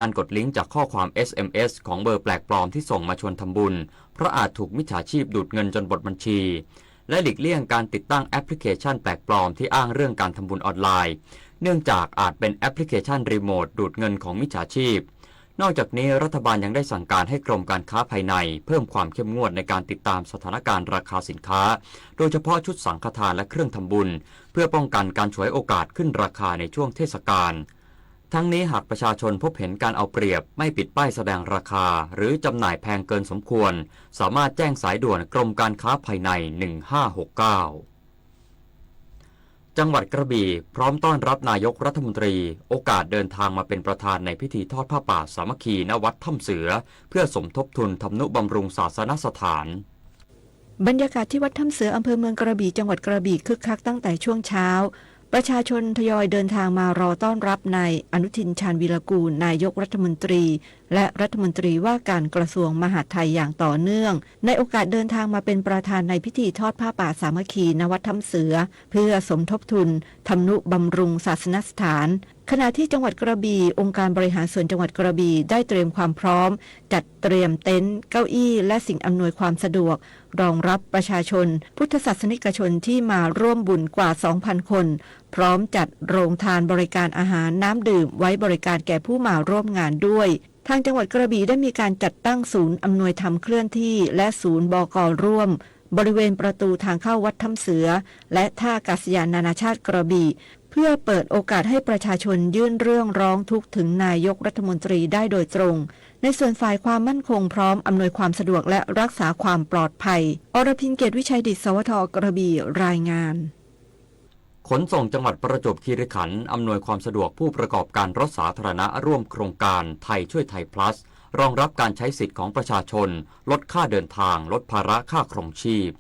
การกดลิงก์จากข้อความ SMS ของเบอร์แปลกปลอมที่ส่งมาชวนทำบุญเพราะอาจถูกมิจฉาชีพดูดเงินจนหมดบัญชีและหลีกเลี่ยงการติดตั้งแอปพลิเคชันแปลกปลอมที่อ้างเรื่องการทำบุญออนไลน์เนื่องจากอาจเป็นแอปพลิเคชันรีโมทดูดเงินของมิจฉาชีพนอกจากนี้รัฐบาลยังได้สั่งการให้กรมการค้าภายในเพิ่มความเข้มงวดในการติดตามสถานการณ์ราคาสินค้าโดยเฉพาะชุดสังฆทานและเครื่องทำบุญเพื่อป้องกันการฉวยโอกาสขึ้นราคาในช่วงเทศกาลทั้งนี้หากประชาชนพบเห็นการเอาเปรียบไม่ปิดป้ายแสดงราคาหรือจำหน่ายแพงเกินสมควรสามารถแจ้งสายด่วนกรมการค้าภายใน1569จังหวัดกระบี่พร้อมต้อนรับนายกรัฐมนตรีโอกาสเดินทางมาเป็นประธานในพิธีทอดผ้าป่าสามัคคีณวัดถ้ำเสือเพื่อสมทบทุนทำนุบำรุงศาสนสถานบรรยากาศที่วัดถ้ำเสืออำเภอเมืองกระบี่จังหวัดกระบี่คึกคักตั้งแต่ช่วงเช้าประชาชนทยอยเดินทางมารอต้อนรับนายอนุทินชาญวีรกูลนายกรัฐมนตรีและรัฐมนตรีว่าการกระทรวงมหาดไทยอย่างต่อเนื่องในโอกาสเดินทางมาเป็นประธานในพิธีทอดผ้าป่าสามัคคีณวัดถ้ำเสือเพื่อสมทบทุนทำนุบำรุงศาสนสถานขณะที่จังหวัดกระบี่องค์การบริหารส่วนจังหวัดกระบี่ได้เตรียมความพร้อมจัดเตรียมเต็นท์เก้าอี้และสิ่งอำนวยความสะดวกรองรับประชาชนพุทธศาสนิกชนที่มาร่วมบุญกว่า 2,000 คนพร้อมจัดโรงทานบริการอาหารน้ำดื่มไว้บริการแก่ผู้มาร่วมงานด้วยทางจังหวัดกระบี่ได้มีการจัดตั้งศูนย์อำนวยธรรมเคลื่อนที่และศูนย์บก.ร่วมบริเวณประตูทางเข้าวัดถ้ำเสือและท่าอากาศยานนานาชาติกระบี่เพื่อเปิดโอกาสให้ประชาชนยื่นเรื่องร้องทุกข์ถึงนายกรัฐมนตรีได้โดยตรงในส่วนฝ่ายความมั่นคงพร้อมอำนวยความสะดวกและรักษาความปลอดภัยอรพิน เกตวิชัยดิษฐ์ สวท.กระบี่รายงานขนส่งจังหวัดประจวบคีรีขันธ์อำนวยความสะดวกผู้ประกอบการรถสาธารณะร่วมโครงการไทยช่วยไทย plus รองรับการใช้สิทธิ์ของประชาชนลดค่าเดินทางลดภาระค่าครองชีพ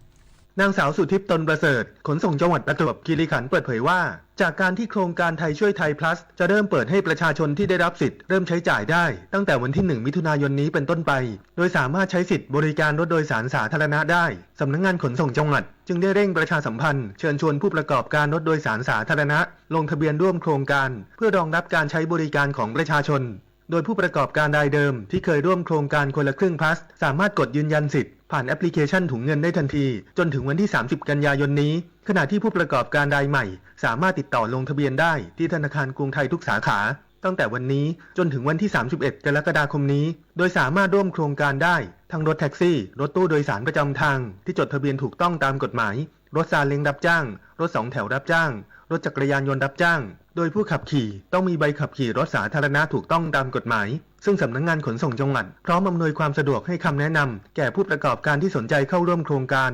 นางสาวสุทิพย์ตนประเสริฐขนส่งจังหวัดประจวบคีรีขันธ์เปิดเผยว่าจากการที่โครงการไทยช่วยไทย plus จะเริ่มเปิดให้ประชาชนที่ได้รับสิทธิ์เริ่มใช้จ่ายได้ตั้งแต่วันที่ 1 มิถุนายนนี้เป็นต้นไปโดยสามารถใช้สิทธิ์บริการรถโดยสารสาธารณะได้สำนักงานขนส่งจังหวัดจึงได้เร่งประชาสัมพันธ์เชิญชวนผู้ประกอบการรถโดยสารสาธารณะลงทะเบียนร่วมโครงการเพื่อรองรับการใช้บริการของประชาชนโดยผู้ประกอบการรายเดิมที่เคยร่วมโครงการคนละครึ่ง plus สามารถกดยืนยันสิทธิ์ผ่านแอปพลิเคชันถุงเงินได้ทันทีจนถึงวันที่ 30 กันยายนนี้ขณะที่ผู้ประกอบการรายใหม่สามารถติดต่อลงทะเบียนได้ที่ธนาคารกรุงไทยทุกสาขาตั้งแต่วันนี้จนถึงวันที่ 31 กรกฎาคมนี้โดยสามารถร่วมโครงการได้ทั้งรถแท็กซี่รถตู้โดยสารประจำทางที่จดทะเบียนถูกต้องตามกฎหมายรถซาเล้งรับจ้างรถ2 แถวรับจ้างรถจักรยานยนต์รับจ้างโดยผู้ขับขี่ต้องมีใบขับขี่รถสาธารณะถูกต้องตามกฎหมายซึ่งสำนักงานขนส่งจังหวัดพร้อมอำนวยความสะดวกให้คำแนะนำแก่ผู้ประกอบการที่สนใจเข้าร่วมโครงการ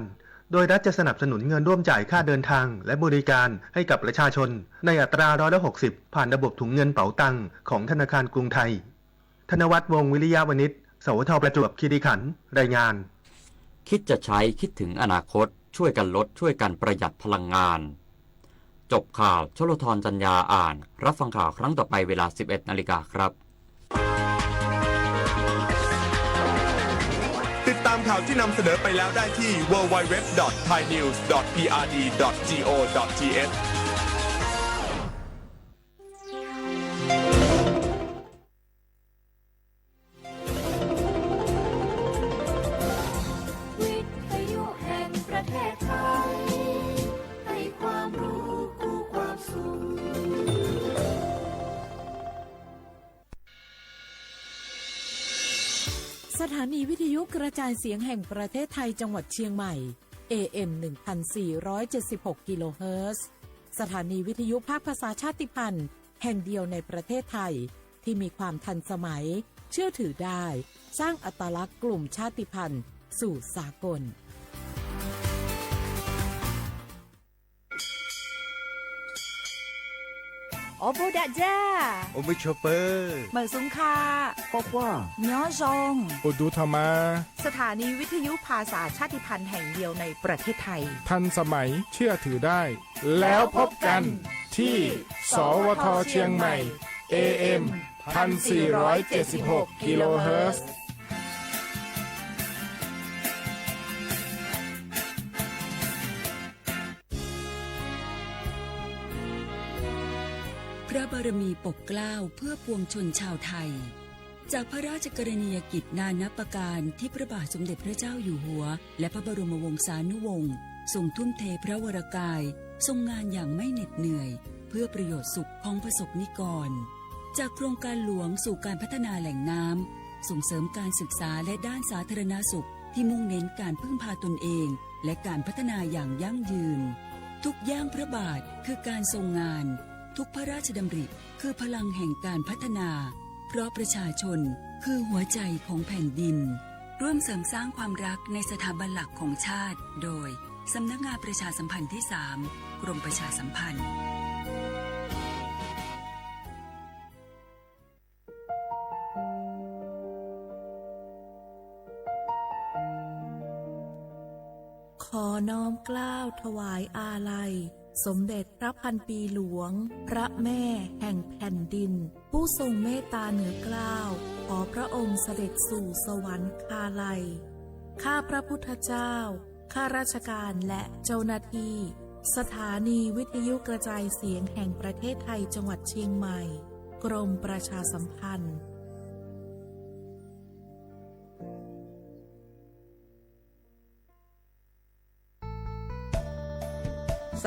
โดยรัฐจะสนับสนุนเงินร่วมจ่ายค่าเดินทางและบริการให้กับประชาชนในอัตรา160%ผ่านระบบถุงเงินเป๋าตังของธนาคารกรุงไทยธนวัฒน์ วงศ์วิริยะวณิช สวท.ประจวบคีรีขันธ์รายงานคิดจะใช้คิดถึงอนาคตช่วยกันลดช่วยกันประหยัดพลังงานจบข่าวชลธรจัญญาอ่านรับฟังข่าวครั้งต่อไปเวลา 11 นาฬิกาครับติดตามข่าวที่นำเสนอไปแล้วได้ที่ www.thainews.prd.go.thสถานีวิทยุกระจายเสียงแห่งประเทศไทยจังหวัดเชียงใหม่ AM 1476 กิโลเฮิรตซ์สถานีวิทยุภาคภาษาชาติพันธุ์แห่งเดียวในประเทศไทยที่มีความทันสมัยเชื่อถือได้สร้างอัตลักษณ์กลุ่มชาติพันธุ์สู่สากลโอบูดะจ้าโอมิชอเปอร์เหมือนสุงคาพ่อว่าย้อซงอุดูธรรมาสถานีวิทยุภาษาชาติพันธุ์แห่งเดียวในประเทศไทยทันสมัยเชื่อถือได้แล้วพบกันที่สวท.เชียงใหม่ AM 1476 กิโลเฮิรตซ์พระบารมีปกเกล้าเพื่อปวงชนชาวไทย จากพระราชกรณียกิจนานับประการที่พระบาทสมเด็จพระเจ้าอยู่หัวและพระบรมวงศานุวงศ์ทรงทุ่มเทพระวรกายทรงงานอย่างไม่เหน็ดเหนื่อยเพื่อประโยชน์สุขของประสบนิกรจากโครงการหลวงสู่การพัฒนาแหล่งน้ำส่งเสริมการศึกษาและด้านสาธารณสุขที่มุ่งเน้นการพึ่งพาตนเองและการพัฒนาอย่างยั่งยืนทุกย่างพระบาทคือการทรงงานทุกพระราชดำริคือพลังแห่งการพัฒนาเพราะประชาชนคือหัวใจของแผ่นดินร่วมเสริมสร้างความรักในสถาบันหลักของชาติโดยสำนักงานประชาสัมพันธ์ที่ 3 กรมประชาสัมพันธ์ขอน้อมเกล้าถวายอาลัยสมเด็จพระพันปีหลวงพระแม่แห่งแผ่นดินผู้ทรงเมตตาเหนือเกล้าขอพระองค์เสด็จสู่สวรรคาลัยข้าพระพุทธเจ้าข้าราชการและเจ้าหน้าที่สถานีวิทยุกระจายเสียงแห่งประเทศไทยจังหวัดเชียงใหม่กรมประชาสัมพันธ์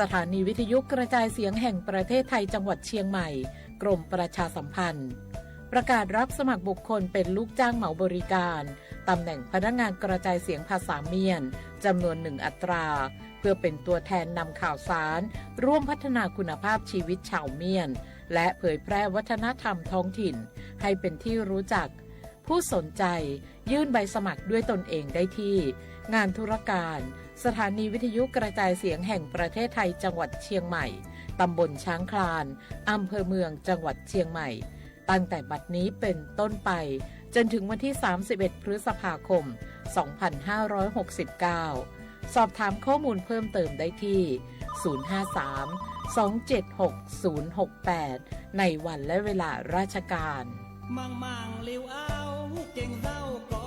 สถานีวิทยุกระจายเสียงแห่งประเทศไทยจังหวัดเชียงใหม่กรมประชาสัมพันธ์ประกาศรับสมัครบุคคลเป็นลูกจ้างเหมาบริการตำแหน่งพนักงานกระจายเสียงภาษาเมียนจำนวน1 อัตราเพื่อเป็นตัวแทนนำข่าวสารร่วมพัฒนาคุณภาพชีวิตชาวเมียนและเผยแพร่วัฒนธรรมท้องถิ่นให้เป็นที่รู้จักผู้สนใจยื่นใบสมัครด้วยตนเองได้ที่งานธุรการสถานีวิทยุกระจายเสียงแห่งประเทศไทยจังหวัดเชียงใหม่ตำบลช้างคลานอำเภอเมืองจังหวัดเชียงใหม่ตั้งแต่บัดนี้เป็นต้นไปจนถึงวันที่31 พฤษภาคม 2569 สอบถามข้อมูลเพิ่มเติมได้ที่ 053-276-068 ในวันและเวลาราชการมังเลี้ยวเอาเก่งเศร้าก็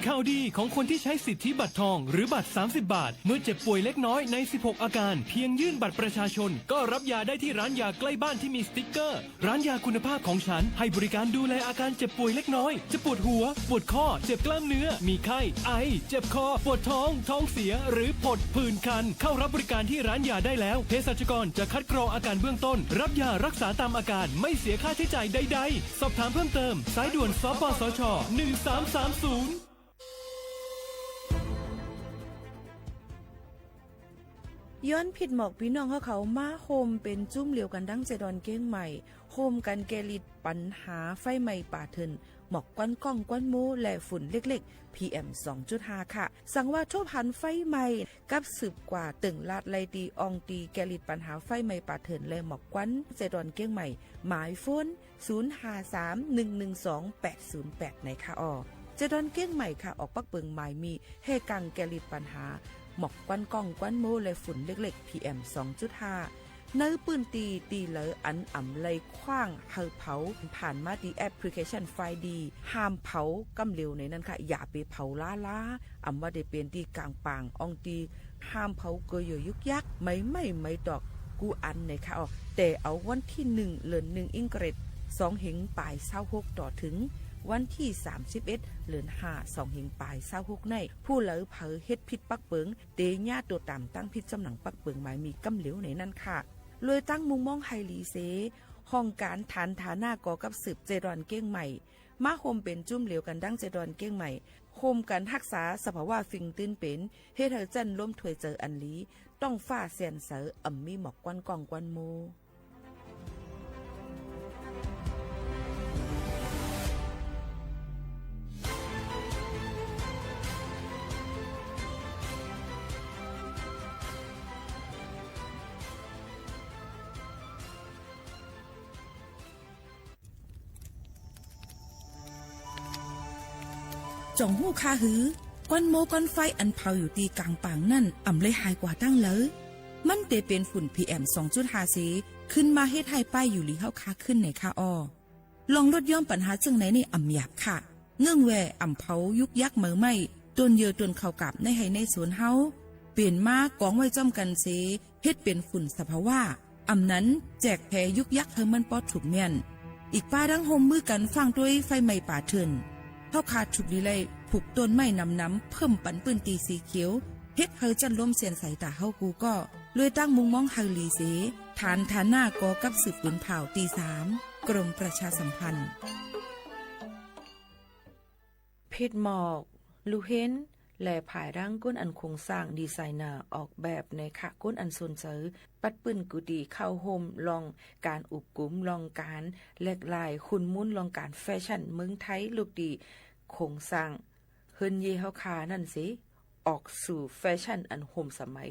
ข่าวดีของคนที่ใช้สิทธิบัตรทองหรือบัตร30 บาทเมื่อเจ็บป่วยเล็กน้อยใน16อาการเพียงยื่นบัตรประชาชนก็รับยาได้ที่ร้านยาใกล้บ้านที่มีสติ๊กเกอร์ร้านยาคุณภาพของฉันให้บริการดูแลอาการเจ็บป่วยเล็กน้อยจะปวดหัวปวดข้อเจ็บกล้ามเนื้อมีไข้ไอเจ็บคอปวดท้องท้องเสียหรือผดผื่นคันเข้ารับบริการที่ร้านยาได้แล้วเภสัชกรจะคัดกรองอาการเบื้องต้นรับยารักษาตามอาการไม่เสียค่าใช้จ่ายใดๆสอบถามเพิ่มเติมสายด่วนสปสช1330ย้อนผิดหมอกพี่น้องเขามาโฮมเป็นจุ้มเหลียวกันดั้งเจดอนเก้งใหม่โฮมกันแกลิดปัญหาไฟไหม้ป่าเถินหมอกควันก้องควันมูและฝุ่นเล็กๆ PM 2.5 ค่ะสั่งว่าทั่วพันไฟไหม้กับสืบกว่าตึงลาดไลตีอองตีแกลิดปัญหาไฟไหม้ป่าเถินและหมอกควันเจดอนเก้งใหม่หมายโฟน053-112-808ในค่ะเจดอนเก้งใหม่ค่ะออกปักเปิงหมายมีให้กังแกลิดปัญหาหมอกควันก้องควันโมและฝุ่นเล็กๆ PM 2.5 เนื้อปืนตีเหลออันอ่ำไลคว้างเฮาเผาผ่านมาดีแอปพลิเคชันไฟดีห้ามเผากำเร็วในนั้นค่ะอย่าไปเผาล้าอ่ำว่าได้เป็นตีกลางปางอองตีห้ามเผาเกยยุกยักไม่ดอกกูอันในค่ะแต่เอาวันที่1เดือน1อิงเกรด2เหงปลาย26ต่อถึงวันที่31เดือน5 2เหงปลาย26ในผู้เหลอเผอเฮ็ดผิดปักเปิงเตญาตัวต่ำตั้งผิดจำหนังปักเปิงหมายมีกำเหลวในนั้นค่ะเลยตั้งมุงมองไฮลีเซห้องการฐานฐาหน้ากอกับสืบเจดอนเก้งใหม่มาโฮมเป็นจุ่มเหลวกันดั้งเจดอนเก้งใหม่โฮมกันรักษาสภาวะฟิงตื้นเป็นเฮ็ดให้จันล้มถวยเจออันลีต้องฟ้าแสนเสออ่ำมีหมอกควันกองควันโมจ่องหู้คาหือก้อนโมก้อนไฟอันเผาอยู่ตีกลางปางนั่นอ่ำเลยหายกว่าตั้งเลยมันเตเป็นฝุ่น PM 2.5 สีขึ้นมาเฮ็ดให้ป้ายอยู่ลีเฮาคาขึ้นในคาลองลดย่อมปัญหาจังไหนในอ่ำหยาบค่ะเงื่องแวอ่ำเผายุกยักเหมือไม่ต้นเยอต้นเข้ากับในให้ในสวนเฮาเปลี่ยนมากองไว้จ้อมกันเสเฮ็ดเป็นฝุ่นสภาวะอ่ำนั้นแจกแพยุกยักเฮามันปอดถูกเมียน อีกป้าดังโฮมมือกันฟังด้วยไฟไหม้ป่าเถื่อนเท่าขาดฉุกลีไลผูกต้นไม้น้ำเพิ่มปันปืนตีสีเขียวเฮ็ดเฮอจันล้มเสียนใส่ตาเฮากูก็เลยตั้งมุงมองเฮาลีเสฐานหน้ากอกับสืบปืนเผาตี3กรมประชาสัมพันธ์เพชรหมอกลูเห็นและผายร่างก้นอันโครงสร้างดีไซเนอร์ออกแบบในขะก้นอันสนเสอปัดปืนกุดีเข้าโฮมลองการอุบกุมลองการแลกลายคุณมุ่นลองการแฟชั่นเมืองไทยลูกดีโครงสร้างเฮินเยเฮาคานั่นสิออกสู่แฟชั่นอันโฮมสมัย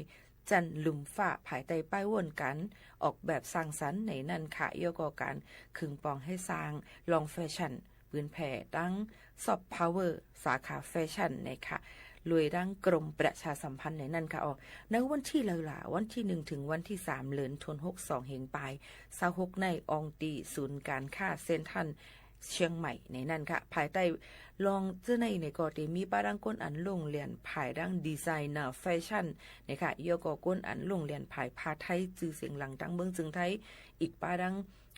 จันลุมฝ้าภายใต้ป้ายวนกันออกแบบสร้างสรรค์ในนั่นค่ะเยอะกว่ากันขึงปองให้สร้างลองแฟชั่นปืนแผ่ดังซอฟต์พาวเวอร์สาขาแฟชั่นในค่ะลุยดังกรมประชาสัมพันธ์ในนั่นค่ะในวันที่วันที่1ถึงวันที่3เดือนธันวาคม2เฮงปลาย26ในอองตีศูนย์การค้าเซ็นทรัลเชียงใหม่ในนั่นค่ะภายใต้ลองเจ้าในก็ได้มีป้าดังก้นอันลงเรียนภายดังดีไซเนอร์แฟชั่นนะคะเยอะก็ก้นอันลงเรียนภายพาไทยจื่อเสียงหลังดังเมืองจึงไทยอีกป้าดัง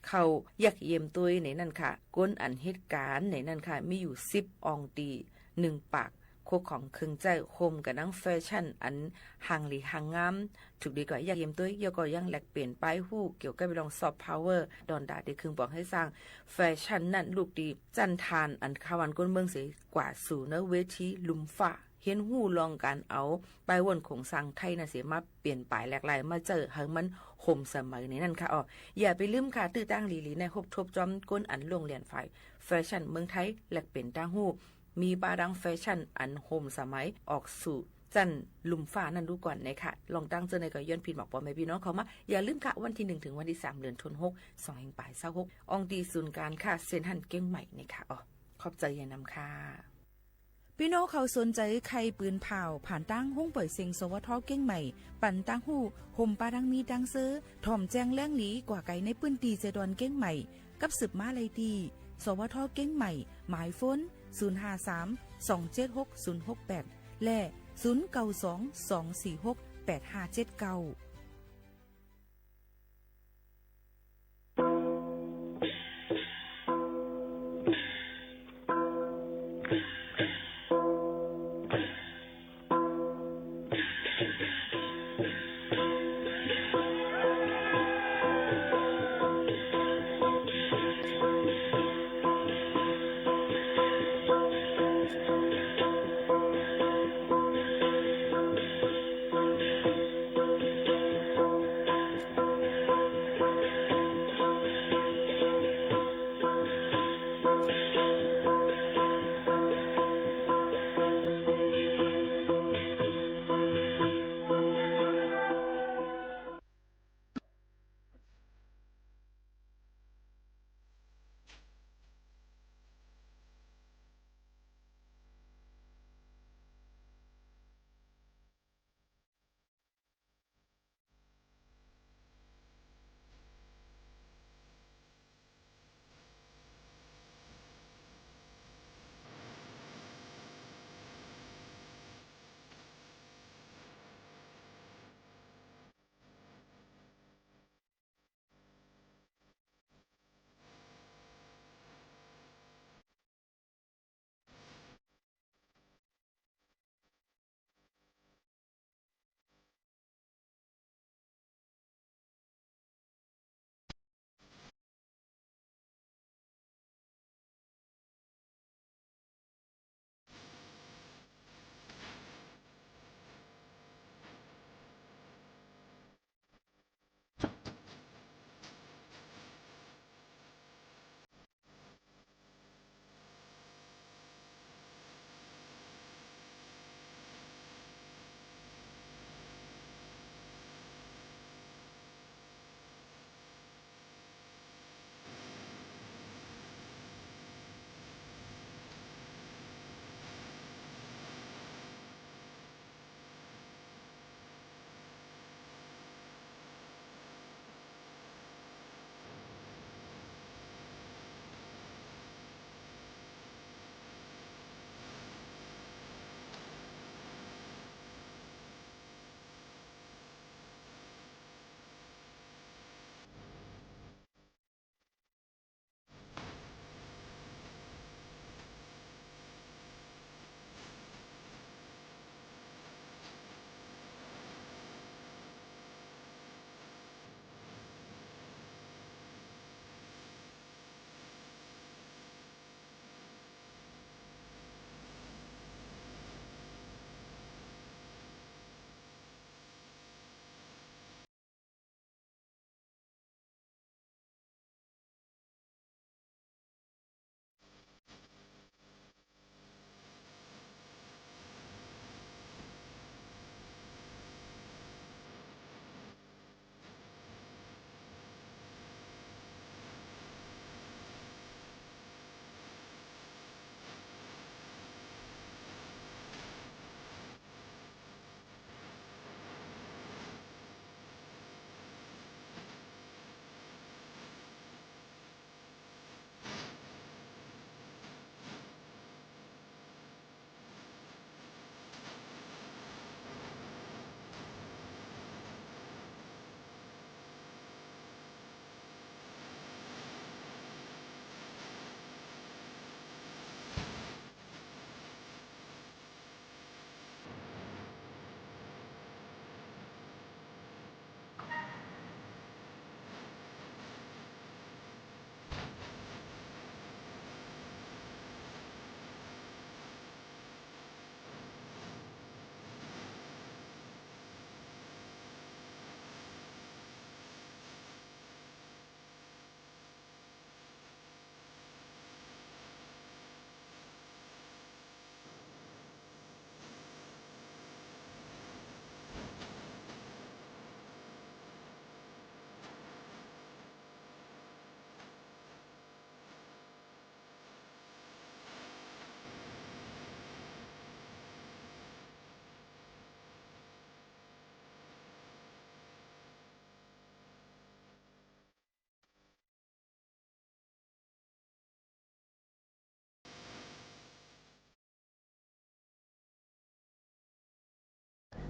เขายักเยี่ยมตัวในนั่นค่ะก้นอันเหตุการณ์ในนั่นค่ะมีอยู่10อองตี1ปากโคของครึ่งใจโฮมกับนังแฟชั่นอันห่างหลีห่างงามถูกดีกว่าอยากเยี่ยมตัวเยอะก็ยังแหลกเปลี่ยนป้ายหู้เกี่ยวกับลองซอฟต์พาวเวอร์ดอนดาได้ครึ่งบอกให้สร้างแฟชั่นนั่นลูกดีจันทานอันคาวันก้นเมืองเสียกว่าสู่เนเวทีลุมฟ้าเห็นหู้ลองการเอาไปวนของสร้างไทยน่ะเสียมาเปลี่ยนปลายแหลกหลายมาเจอให้มันโฮมสมัยนี้นั่นค่ะอย่าไปลืมค่ะตื้อตั้งหลีในฮบทบจอมก้นอันโรงเรียนฝ่ายแฟชั่นเมืองไทยแหลกเปลี่ยนตั้งหู้มีบาดังแฟชั่นอันโฮมสมัยออกสู่จันลุมฟ้านั่นดูก่อนนะคะลองตั้งเจอในก็ย้อนพินบอกปอแม่พี่น้องเขามาอย่าลืมค่ะวันที่1ถึงวันที่3เดือนธันวาคม2แห่งปลาย26อองดีศูนย์การค่ะเซ็นทรัลเก้งใหม่นะคะขอบใจอย่านำค่ะพี่น้องเขาสนใจใครปืนเผาผ่านตั้งห้องปล่อยเสียงสวทเก้งใหม่ปั่นตั้งหูห่มปาดังมีดังซื้อถ่อมแจงแล้งหลีกว่าไก่ในปืนตีเจดอนเก้งใหม่กับสืบมาเลยดีสวทเก้งใหม่หมายฟ้น053-276-068 และ 092-246-8579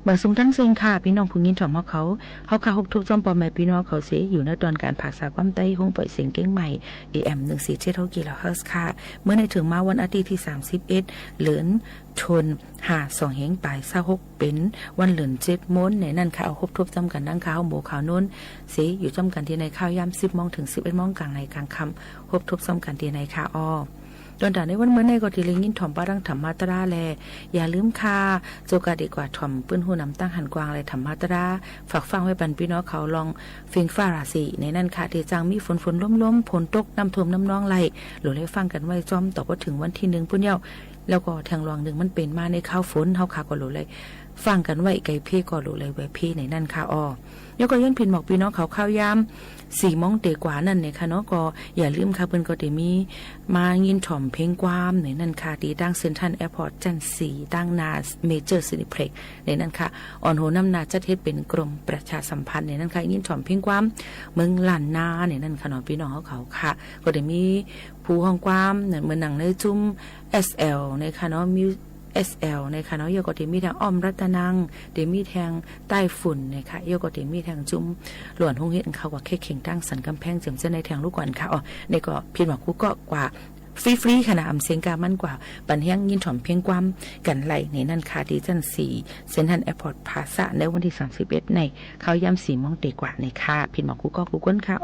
เมื่อสูงทั้งเซิงค่ะพี่น้องผู้ยินถ่อมเขาค่ะฮบทุกจอมปอมแม่พี่น้องเขาเสียอยู่ในตอนการผักษาความใต้ห้องปล่อยเสียงเก้งใหม่ AM 147กิโลเฮิรตซ์ค่ะเมื่อในถึงมาวันอาทิตย์ที่31เหลือนชน52แห่งปลาย26เป็นวันเหลือน7โมงในนั้นค่ะเอาครบทบจำกันดังข่าวหมู่ข่าวนู้นเสียอยู่จำกันที่ในข่าวยาม10 โมงถึง 11 โมงกลางในกลางค่ำครบทบจำกันที่ในข่าวอ้อตอนด่าในวันเมื่อในก็ที่ลิงยินถ่อมป้ารังธรรมาตราแลอย่าลืมค่ะโจกาดีกว่าถ่อมปื้นหูน้ำตั้งหันกวางเลยธรรมาตราฝากฟังไว้ปันพี่น้องเขาลองฟิงฟ้าราศีในนั้นค่ะที่จังมีฝนล้มๆฝนตกน้ำท่วมน้ำนองไหลหรือให้ฟังกันไว้จอมต่อพอถึงวันที่1พุ่นเย้าแล้วก็ทางรองหนึ่งมันเป็นมาในข้าวฝนเฮาค่ะก็รู้เลยฟังกันไว้ไก่พี่ก็รู้เลยไว้พี่ในนั่นค่ะอ้อยกก็ย้อนพินบอกพี่น้องเขาข้าวยาม4 โมงเตกว่านั่นเนี่ยค่ะเนาะก็อย่าลืมค่ะเพิ่นก็ได้มีมายินถ่อมเพลงความในนั่นค่ะที่ดังเซ็นทรัลแอร์พอร์ตจันทร์4ดังนาเมเจอร์ซินิเพล็กซ์ในนั่นค่ะอ่อนโหน้ำนาจัดเฮ็ดเป็นกรมประชาสัมพันธ์ในนั่นค่ะยินถ่อมเพลงความเมืองล้านนาในนั่นค่ะเนาะพี่น้องเขาค่ะก็ได้มีผู้ห้องความเหมือนหนังในจุ้ม SL ในค่ะเนาะมิวSL ในค่ะเนาะโยก็ที่มีทางอ้อมรัตนังเดมีแทงใต้ฝุ่นนะคะโยก็ที่มีทางจุ้มหลวนห้องเฮ็ดเขาว่าแค่เข่งตั้งสันกำแพงเจิมเส้นในทางลูกก่อนค่ะในก็พินว่ากูก็กว่าฟรีๆขนาดอำเสียงกามันกว่าปันเฮียงยินถ่อมเพียงความกันไหลในนั่นค่ะที่จัน4เซ็นทรัลแอร์พอร์ตพลาซ่าในวันที่31ในเขาย่ำ4 โมงเตกว่าในค่ะพินว่ากูก็กูก้นค่ะ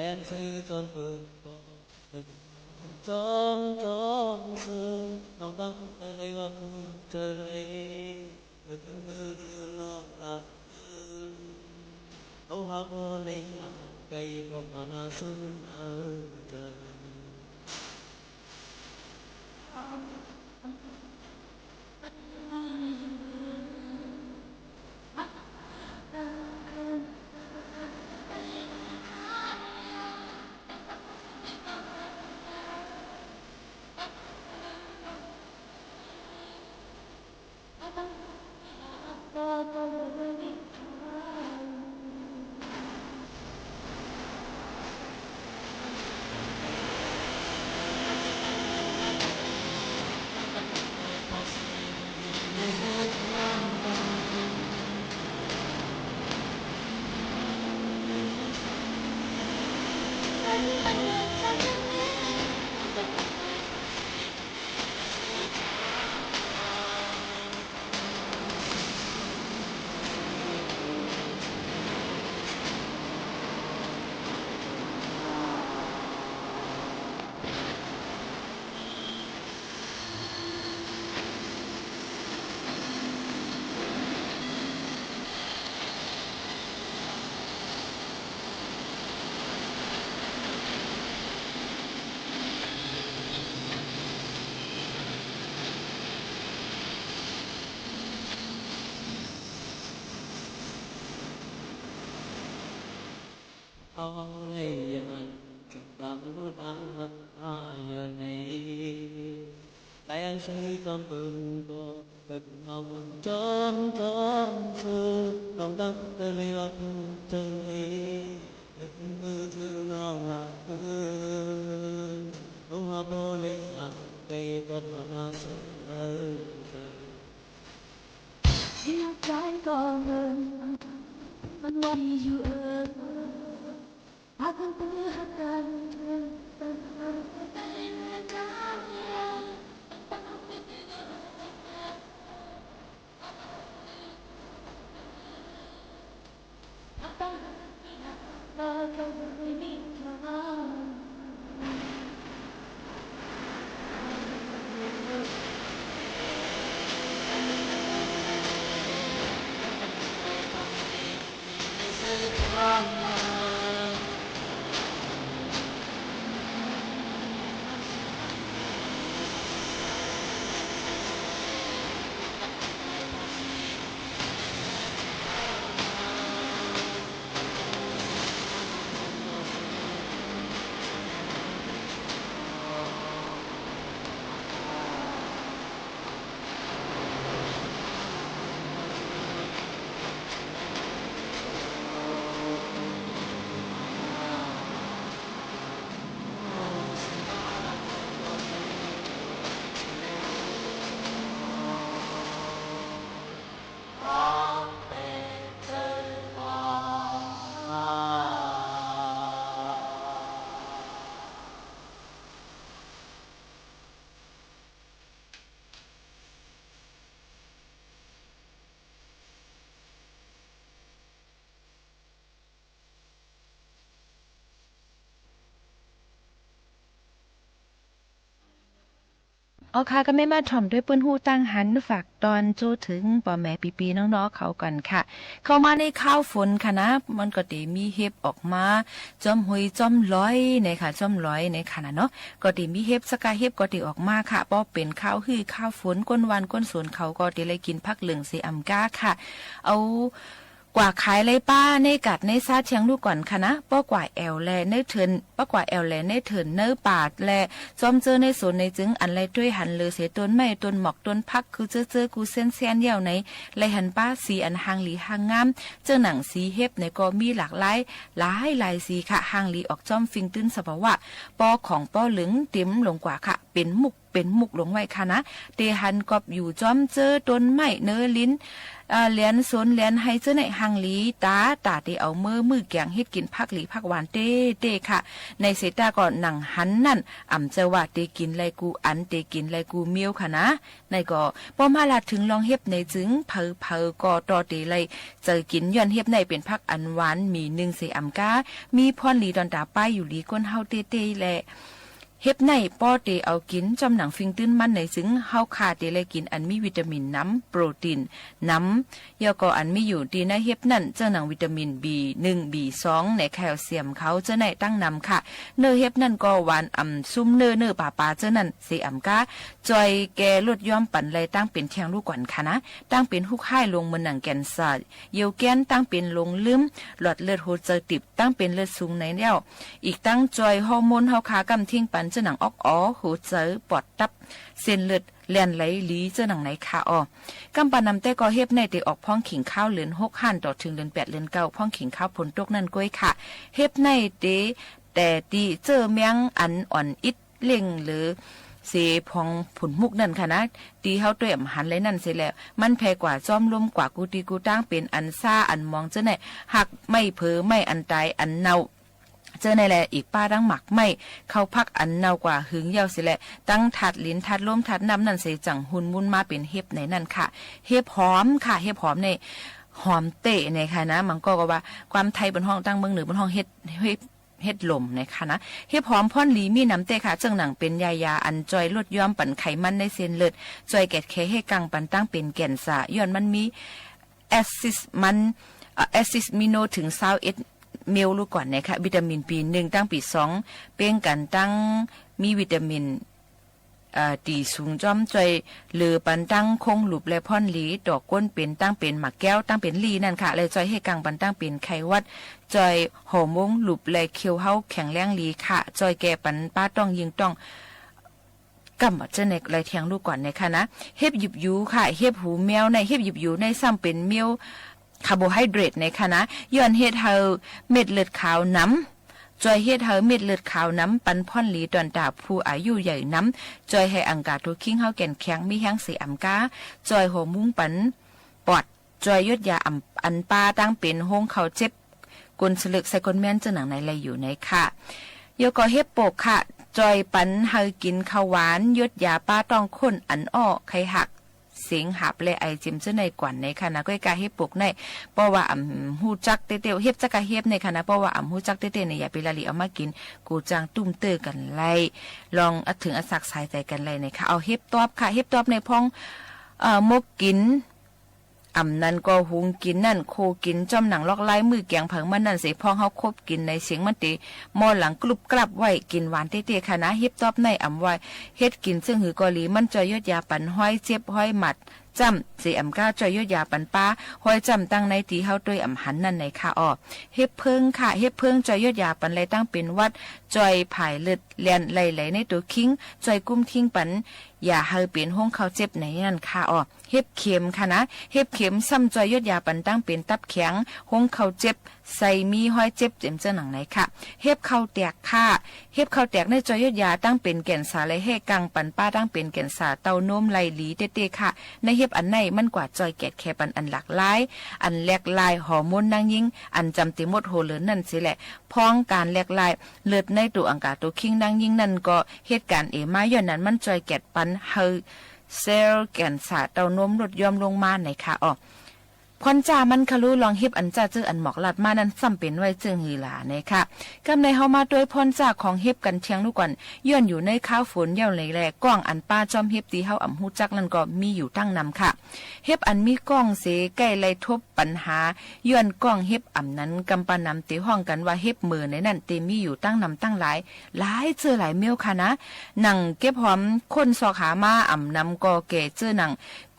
anh sư tôn phương trong trong sư lòng tâm đây ngập trời lo là đâu học lên cây còn là xuân ở trời ôi dân tâm ai này tại anh xây tâm phương có cực hồng trong tâm phương lòng tâm tới liệt trời thương lòng không hợp đôi lên cây còn là sợi khi trái cònมันว่ามีอยู่อาการตัวหักกันเอาค่ะก็ไม่มาถ่อมด้วยเปิ้นหู้ตั้งหันฝากตอนโจถึงป่อแม่ปีๆน้องๆเขากันค่ะเข้ามาในข้าวฝนค่ะนะมันก็ได้มีเห็บออกมาจอมหวยจอมร้อยในค่ะจอมร้อยในค่ะนะเนาะก็ได้มีเห็บสกาเห็บก็ได้ออกมาค่ะป้อเป็นข้าวหื้อข้าวฝนก้นวันก้นสวนเขาก็ได้เลยกินผักเหลืองสีอำก้าค่ะเอากว่าขายไรป้าในกัดในซาเชียงลูกก่อนค่ะนะป้อกว่าแอลแลในเถินป้อกว่าแอลแลในเถินเนื้อปาดแลจอมเจอในสวนในจึงอันไรด้วยหันเลยเสียต้นไม้ต้นหมอกต้นพักคือเจอกูเส้นเยาวในไรหันป้าสีอันหางหลีหางงามเจอหนังสีเฮ็บในก็มีหลากหลายลายสีค่ะหางหลีออกจอมฟิงตื้นสภาวะป้อของป้อเหลืองเต็มลงกว่าค่ะเป็นมุก เป็นมุกลงไว้ค่ะนะเตหันกอบอยู่จอมเจอต้นไม้เนอลิ้นเหรียญสนเหรียญให้เจ้าในหังหลีตาเตเอามือแกงเฮ็ดกินผักหลีผักหวานเต้ค่ะในเสตาก่อนหนังหันนั่นอ่ำเจว่าเตกินไรกูอันเตกินไรกูเมียวค่ะนะในก็ป้อมาลาถึงลองเฮ็บในจึงเพอก็ตอเตไรเจอกินย้อนเฮ็บในเป็นผักอันหวานมี1เสอ่ำกามีพรหลีดอนตาป้ายอยู่หลีก้นเฮาเต้แหละเฮ็บในป้อเตเอากินจำหนังฟิงตื้นมันในซึ่งเฮาขาดเตเลยกินอันมีวิตามินน้ำโปรตีนน้ำยาก็อันมีอยู่ดีในเฮ็บนั่นเจ้าหนังวิตามิน B1 B2 ในแคลเซียมเขาเจ้าในตั้งนำค่ะเนื้อเฮ็บนั่นก็หวานซุ่มเนื้อป่าเจ้านั่นเสอ่ำกาจอยแกลดย่อมปั่นเลยตั้งเป็นแทงลูกก่อนค่ะนะตั้งเป็นหุกให้ลงมือหนังแกนสาดเยวแกนตั้งเป็นลงลืมหลอดเลือดโหเจอติบตั้งเป็นเลือดสูงในแล้วอีกตั้งจอยฮอร์โมนเฮาขากำทิ้งปันเจ้าหนังออกหูเจอปอดตับเส้นเลือดแล่นไหลหลีเจ้าหนังไหนขากำปานำแต่ก็เฮ็บในเตออกพ้องขิงข้าวเหลือน6หั่นต่อถึงเดือน8เดือน9พ้องขิงข้าวผลตกนั่นก้อยค่ะเฮ็บในเตแต่ตีเจอแมงอันอ่อนอิดเล่งหรือเสพองผุนมุกนั่นค่ะนะตีเฮาตัวอ่ำหันเลยนั่นเสียแล้วมันแพกว่าจอมลมกว่ากูตีกูตั้งเป็นอันซ่าอันมองเจ้าไหนหักไม่เผลอไม่อันตายอันเน่าเจอในแหละอีกป้าดังหมักไม่เข้าพักอันเน่ากว่าหึงยาวสิแหละตั้งถัดลิ้นถัดล้มถัดน้ำนั่นเสจังหุนมุนมาเป็นเฮ็บในนั่นค่ะเฮ็บหอมค่ะเฮ็บหอมในหอมเตะในค่ะนะมันก็ว่าความไทยบนห้องตั้งเมืองเหนือบนห้องเฮ็ดลมนะคะนะเฮ็บหอมพ่อนหลีมีน้ำเตะค่ะเจ้าหนังเป็นยาอันจอยลดย้อมปั่นไขมันในเส้นเลือดจอยแกดแค่ให้กังปั่นตั้งเป็นแก่นสาย้อนมันมีแอซิสมิโนถึง21เมลลูกก่อนนะคะวิตามินปี1ตั้งปี2เป้งกันตั้งมีวิตามินตีสูงจ้อมจอยหรือปันตั้งคงหลุบและพ่อนหลีดอกก้นเป็นตั้งเป็นหมักแก้วตั้งเป็นลีนั่นค่ะเลยจอยให้กังปันตั้งเป็นไขวัดจอยหอมงหลุบและเคียวเฮาแข็งแรงลีค่ะจอยแก่ปันป้าต้องยิงต้องกำบัดเจในไรเทียงลูกก่อนนะคะนะเฮ็บหยิบยูค่ะเฮ็บหูแมวในเฮ็บหยิบยูในซ้ำเป็นเมียวคาร์โบไฮเดรตในค่ะนะย้อนเฮ็ดเฮาเม็ดเลือดขาวน้ำจอยเฮ็ดเฮาเม็ดเลือดขาวน้ำปันพ่อนหลีตอนดาผู้อายุใหญ่น้ำจอยให้อังกาทุกคิงเฮาแก่นแข็งมีแห้งเสียอำกาจอยหัวมุ้งปันปอดจอยยดยาอันปาตั้งเป็นห้องเขาเจ็บกุนสลึกใส่ก้นแม่นเจ้าหนังในไรอยู่ในค่ะโยก็เฮ็บโปกค่ะจอยปันเฮากินข้าวหวานยดยาป้าต้องข้นอันอ้อไข่หักเสียงหับและไอจิมเจ้าในกวนในคณะก้อยกาเฮ็บปกในเพราะว่าฮู้จักเตเฮ็บจักกะเฮ็บในคณะเพราะว่าฮู้จักเตในอย่าไปละลิเอามากินกูจังตุ้มเตอกันไล่ลองถึงอสักสายใจกันไล่ในค่ะเอาเฮ็บตอบค่ะเฮ็บตอบในพ้องมกกินนั่นก็หุงกินนั่นโคกินจ้อมหนังลอกไล่มือแกงเผิงมันนั่นเสพองเฮาคบกินในเสียงมันติมอหลังกรุบกลับไว้กินหวานเตี้ยๆค่ะนะเฮ็บตอบในไว้เฮ็ดกินซึ่งหือกอลีมันจอยยดยาปันห้อยเจ็บห้อยหมัดจำเสียก้าจอยยดยาปันป้าห้อยจำตั้งในตีเฮาด้วยหันนั่นในค่ะเฮ็บเพิ่งค่ะเฮ็บเพิ่งจอยยดยาปันไรตั้งเป็นวัดจอยผายเลือดแลนไหลในตัวคิงจอยกุ้มทิ้งปันอย่าเฮาเป็นห้องเขาเจ็บในนั่นค่ะเฮ็บเข็มค่ะนะเฮ็บเข็มซ้ำจอยยดยาปันตั้งเป็นตับแข็งห้องเขาเจ็บใส่มีห้อยเจ็บเจ็มเจ้าหนังไหนค่ะเฮ็บเข้าแตกค่ะเฮ็บเข้าแตกในจอยยดยาตั้งเป็นแก่นสาไรให้กังปันป้าตั้งเป็นแก่นสาเต้านมไหลหลีเตะค่ะในเฮ็บอันไหนมันกว่าจอยแกดแคปันอันหลากหลายอันแหลกลายฮอร์โมนนางยิงอันจำติหมดโหเหลือนั่นสิแหละพ้องการแหลกลายเลือดในตัวอังกาตัวคิงนางยิงนั่นก็เหตุการณ์มาย้อนนั้นมันจอยแกดปันเฮาเซลแก่นสาเต้านมลดยอมลงมาในค่ะพรจ่ามันคลุลองเฮ็บอันจ่าเจออันหมอกลัดมานั้นซ้ำเป็นไว้เจิงหือหลาในค่ะกำในเฮามาด้วยพรจ่าของเฮ็บกันเทียงลูกก่อนย้อนอยู่ในข้าวฝนยาวไหลแลก้องอันป้าจอมเฮ็บตีเฮาฮู้จักนั่นก็มีอยู่ตั้งนำค่ะเฮ็บอันมีก้องเสใกล้ไล่ทบปัญหาย้อนก้องเฮ็บนั้นกำปานำตีห้องกันว่าเฮ็บมือในนั่นเตมีอยู่ตั้งนำตั้งหลายเจอหลายเมียวค่ะนะหนังเก็บหอมคนซอกหามานำก็แก่เจอหนัง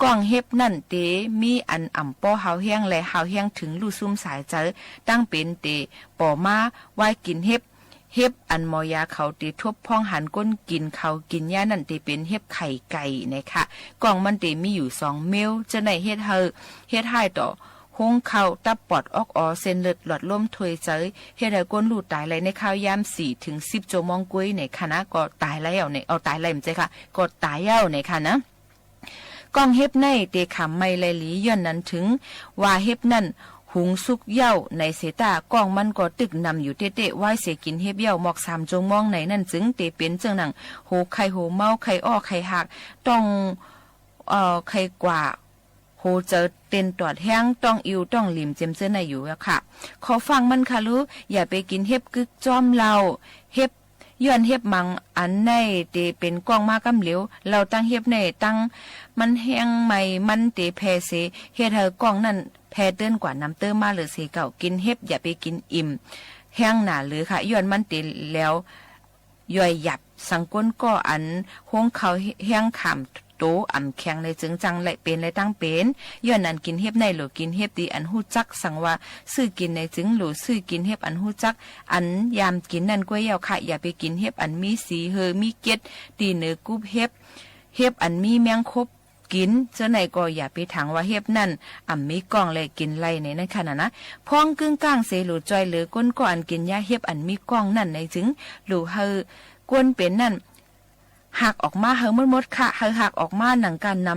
ก้องเฮ็บนั่นเตมีอันป้อเฮาแห้งและเฮาแห้งถึงลู่ซุ่มสายเจอตั้งเป็นเตป่อมาไว้กินเฮ็บอันมอยาเขาเตทบพองหันก้นกินเขากินยานั่นเตเป็นเฮ็บไข่ไก่นะคะกล่องมันเตมีอยู่2เมลจะในเฮ็ดให้ต่อ หงเข้าตับปอดออกออเส้นเลือดหลอดลมถวยเจยเฮ็ดให้ก้นลูกตายไหลในข้าวยาม4ถึง10ชั่วโมงกุ้ยในคณะก็ตายแล้วในเอาตายไหลมั้ยค่ะก็ตายแล้วในค่ะนะกองเฮ็บในเตขำไม่ไหลหลีย้อนนั้นถึงว่าเฮ็บนั่นหุงสุกเหย้าในเสตากองมันก็ตึกนำอยู่เตะๆไว้เสกินเฮ็บเหย้าหมอก3จงมองในนั่นจึงเตเป็นจังหนังโหไข่โหเมาไข่อ้อไข่หักต้องไข่กว่าโหเจอเต้นตอดแห้งต้องอิวต้องหลิมเจมเจอในอยู่อะค่ะขอฟังมันค่ะรู้อย่าไปกินเฮ็บกึกจ้อมเราเฮ็บย้อนเฮ็บมังอันในเตเป็นกองมากำเหลวเราตั้งเฮ็บในตั้งมันแห้งใหม่มันเตแพเสเฮ็ดให้กองนั้นแพเติ้นกว่าน้ำเติมมาหรือเสเก่ากินเฮ็บอย่าไปกินอิ่มแห้งหนาหรือค่ะย้อนมันเตแล้วย่อยหยับสังก้นก็อันโฮงเขาแห้งขำโตอ่ำแข็งในจึงจังไหลเป็นและตั้งเป็นย้อนนั้นกินเฮ็บในหรือกินเฮ็บดีอันฮู้จักสังว่าซื้อกินในจึงหรือซื้อกินเฮ็บอันฮู้จักอันยามกินนั่นกล้วยยาวค่ะอย่าไปกินเฮ็บอันมีสีเฮอมีเกล็ดตีเนื้อกุบเฮ็บอันมีแมงคบกินเจ้าไหนก็อย่าไปถางว่าเฮ็บนั่นมีกล้องเลยกินไรในนั้นขนาดนะพ้องกึ่งกลางเสหรือจอยหรือก้นก็อันกินยาเฮ็บอันมีกล้องนั่นในจึงหรือเฮอกวนเป็นนั่นหักออกมาเฮาหมดค่ะเฮาหักออกมาหนังการน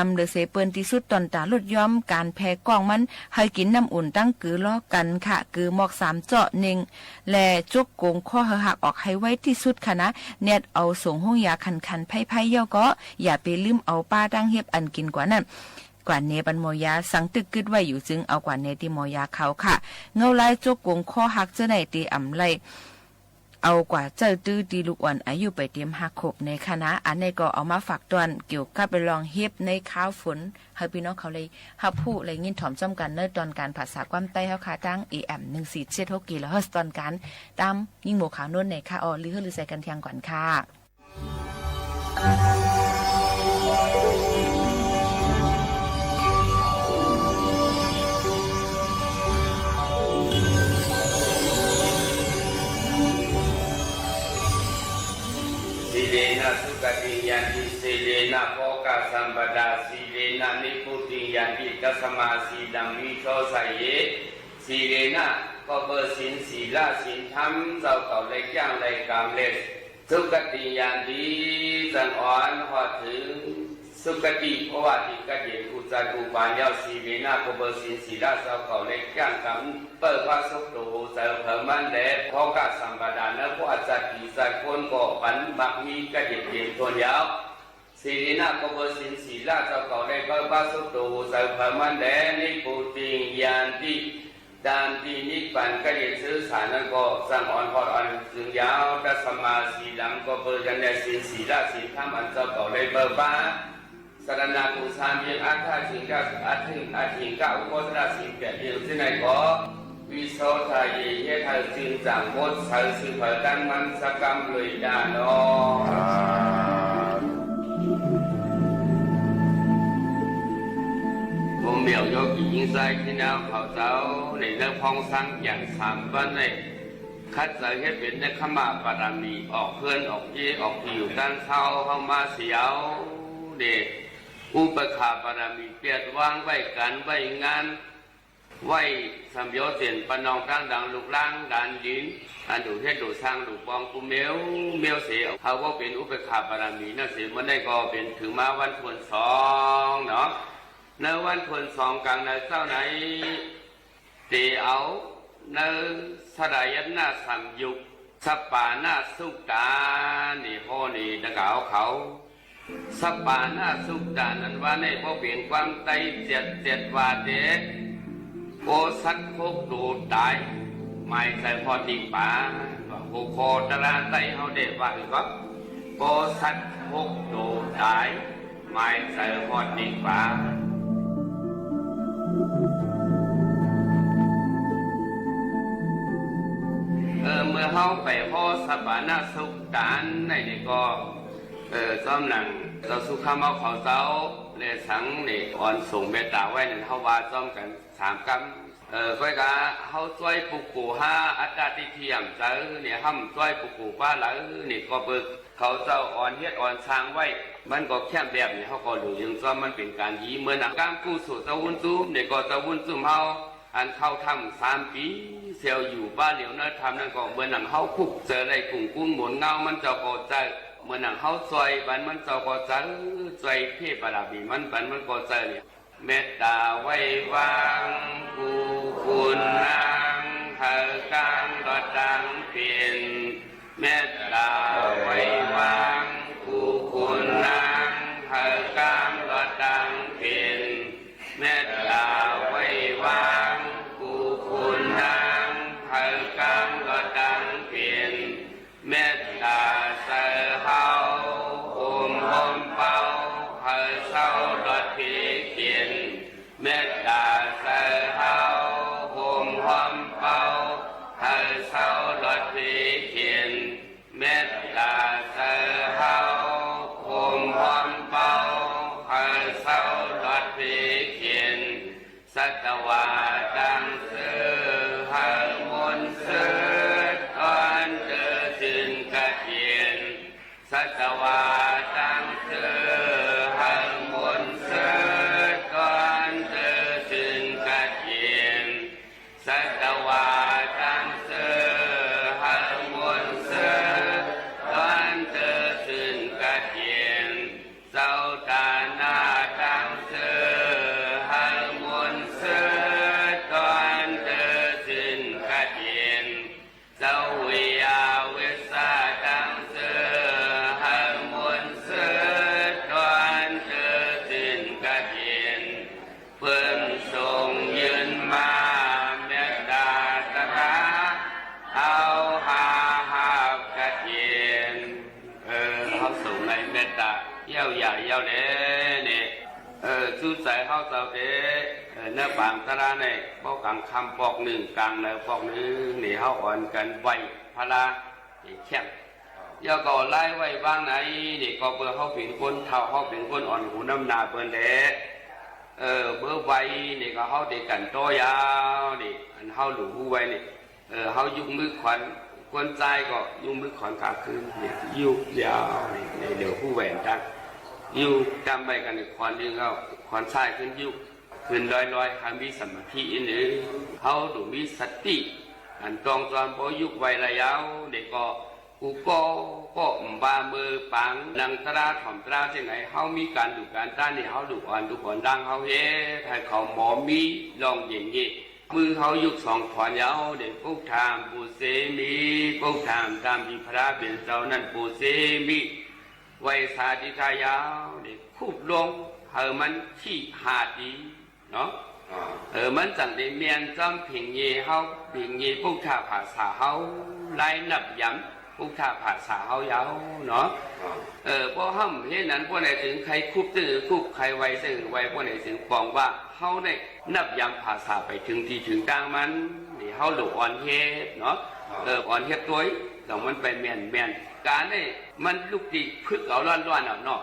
ำเดเสเปิ้นที่สุดตอนตาลดย้อมการแพ้กล้องมันเฮากินน้ำอุ่นตั้งกือล้อกันค่ะกือหมอก3เจาะ1และจุกโกงข้อเฮาหักออกให้ไว้ที่สุดค่ะนะเน็ตเอาส่งห้องยาคันๆไผ่ๆเย่าก็อย่าไปลืมเอาป้าตั้งเฮ็บอันกินกว่านั้นกว่าเนปันหมอยาสังตึกกึดไว้อยู่จึงเอากว่าเนที่หมอยาเขาค่ะเงาลายจุกโกงข้อหักเจ้าไหนตีอ่ำไลเอากว่าเจ้าตื้อตีลูกอ่อนอายุไปเตรียมหักขบในคณะอันนี้ก็เอามาฝากตอนเกี่ยวกับไปลองเฮ็บในข้าวฝนให้พี่น้องเขาเลยฮับผู้เลยยินถ่อมจ้อมกันในตอนการภาษาความใต้เฮาค่ะตั้ง AM 1476กิโลเฮิรตซ์ตอนการตามยิ่งหมู่ขาวนุ่นในค่ะหรือใส่กันเที่ยงก่อนค่ะสีเลนะสุขติยันติสีเลนะโภคสัมปดาสีเลนะนิพุติยันติกัสมาสีดังวิโชสัยเยสีเลนะก็เบอร์สินศีลสินธรรมเจ้าเก่าเลยย่างเลยกามเล็ดสุขติยันติจังอ่อนหอดถึงสุขติเพราะว่าที่กระเดียกุจันกุบาลยาวสีเลนะก็เบอร์สินศีลเจ้าเก่าเลยย่างกามเปิดพระสุขโตเสริมเพิ่มมันแดดโภคสัมปดานะพวกจัตติสักคนก็ปันบักมีกระเดียเพียงตัวยาวสีเลนะก็เบอร์สินศีลเจ้าเก่าเลยเปิดพระสุขโตเสริมเพิ่มมันแดดนิพุติยันติตามที่นิพพานก็ยังสื่อสารนั้นก็สังอ่อนพอดอ่อนถึงยาวดัสมาสีหลังก็เปิดกันในสินศีลสินธรรมอันเจ้าเก่าเลยเปิดบ้าสรณาภูสามยังอัตถาสิงก้าอัตถิงอัตถิงก้าอุปสระสิงแก่เดียวที่ไหนก็วิโสทายเยทายจึงจังโมดใส่สืบเผยกันมันสกรรมเลยดานอผมเบี่ยวยกยิงใจที่แนวเขาเจ้าในเรื่องพองสังอย่างสามวันในคัดใจให้เป็นในขมาปรามีออกเพื่อนออกเย่ออกผิวด้านเท้าเข้ามาเสียวเด็กอุปคาปรามีเปียดวางไว้กันไว้งานไว้สัมโยชน์เสียนปนองตั้งดังลูกล่างดันดินอันดูเทศดูสร้างดูปองกุเมียวเสียเขาว่าเป็นอุปคาปรามีนั่นเสียมันได้ก็เป็นถึงมาวันทวน2เนาะในวันทวน2กลางในเจ้าไหนเตเอาในสลายนาสัมยุกสปานาสุกานี่พ่อนี่ตะเกาเขาสปานาสุกานั้นว่าในพ่อเปลี่ยนความไตเจ็ดว่าเด็กโอสัตโคกดูตายไม่ใส่พอดีป่าโคโคตระไตเขาเด็กว่าอีกก็โอสัตโคกดูตายไม่ใส่พอดีป่าเมื่อเขาไปพ่อสปานาสุกานในนี่ก็ซ้อมหนังเราสุขามาเขาเจ้าเลยสังนี่อ่อนส่งเมตตาไว้เนี่ยเขาว่าซ้อมกัน3 กัมก็กะเขาช่วยปุกกู5อัตตาติเทียมเจ้าเนี่ยห้ำช่วยปุกกูป้าหลังนี่ก็เบิกเขาเจ้าอ่อนเฮ็ดอ่อนสร้างไว้ มันก็แค่แบบนี้เขาก็ดูยังซ้อมมันเป็นการยีเหมือนการกู้สู่ตะวันซูมเนี่ยก็ตะวันซูมเฮาอันเข้าทำ3 ปีเซลอยู่บ้านเหลียวนั่นทำนั่นก็เหมือนหนังเฮาคุกเจออะไรกุ้งกุ้งหมุนเงามันจะก็ใจเหมือนหนังเฮาซอยบันมันจะก็ใจใจเพ่บาราบีมันบันมันก็ใจเนี่ยเมตตาไว้วางผู้คุณนางเฮาการก็ดังเปลี่ยนเมตตาไว้วางผู้คุณนางเฮาการก็ดังเปลี่ยนเมตตาไว้วางผู้คุณนางเฮาการก็ดังเปลี่ยนเมตตาเสอเฮาอมเป่าเฮาเศร้าดอดเขียนเมตตาเสอเฮาอมเป่าเฮาเศร้าดอดเขียนเมตตาเสอเฮาอมเป่าเฮาเศร้าดอดเขียนสัตวาตังเสือเฮามนเสืออันเจอจึงกะเทียนสัตวาตังเสือเฮามนเสืออันเจอจึงกะเทียนสัตวาตังเสือเฮามนเสืออันเจอจึงกะเทียนเจ้าตานาตังเสือเฮามนเสืออันเจอจึงกะเทียนเจ้าวิยาเวสาตังเสือเฮามนเสืออันเจอจึงกะเทียนเพิ่นทรงยืนมาเมตตาตระเอาหากะเทียนเขาส่งในเมตตาเย้าใหญ่เย้าเด้เนี่ยสู้ใจเขาเจ้าเด้เนื้อบางตระเนี่ยป้องกันคำปอกหนึ่งกลางแล้วปอกหนึ่งนี่เขาอ่อนกันไวพลาแข็งย่าก็ไล่ไว้บ้างไหนนี่ก็เบอร์เขาเป็นคนเท่าเขาเป็นคนอ่อนหูน้ำหนาเปิ้นเด้เบอร์ไว้นี่ก็เขาเด็กกันโตยาวนี่อันเขาหลูไว้นี่เขายุ่งมือขวัญคนใจก็ยุ่งมือขวัญขาขึ้นเนี่ยยุ่งยาวนี่เดี๋ยวผู้แหวนจังยุ่งจำไปกันอีกขวัญหนึ่งเขาขวัญชายขึ้นยุ่งขึ้นลอยๆเขามีสมาธิหรือเขาดูมีสติอันตรงจอนพอยุกไว้ระยะเด็กก็กูก็บามือปังนังตราถ่อมตราจังไงเขามีการดูการต้านนี่เขาดูอ่อนดูก่อนดังเขาเฮ้ให้เขาหมอมีลองอย่างนี้มือเขายุกสองถอนยาวเด็กปุ๊บทามปูเสมีปุ๊บทามตามที่พระเป็นเจ้านั่นปูเสมีไว้สาธิตายาวเด็กคูบลงมันที่หาดีเนาะมันจังได้เมียนจำผิงเย่เฮาผิงเย่พุทธภาษาเฮาไล่นับย้ำพุทธภาษาเฮายาวเนาะพอห้ำเห็นนั้นพวกไหนถึงใครคุบตื้อคุบใครไวตื้อไวพวกไหนถึงบอกว่าเฮาได้นับย้ำภาษาไปถึงที่ถึงกลางมันนี่เฮาหลุดอ่อนเฮ็ดเนาะอ่อนเฮ็ดตัวต้องมันไปเมียนการได้มันลูกดีพึกเอาร้อนเอาเนาะ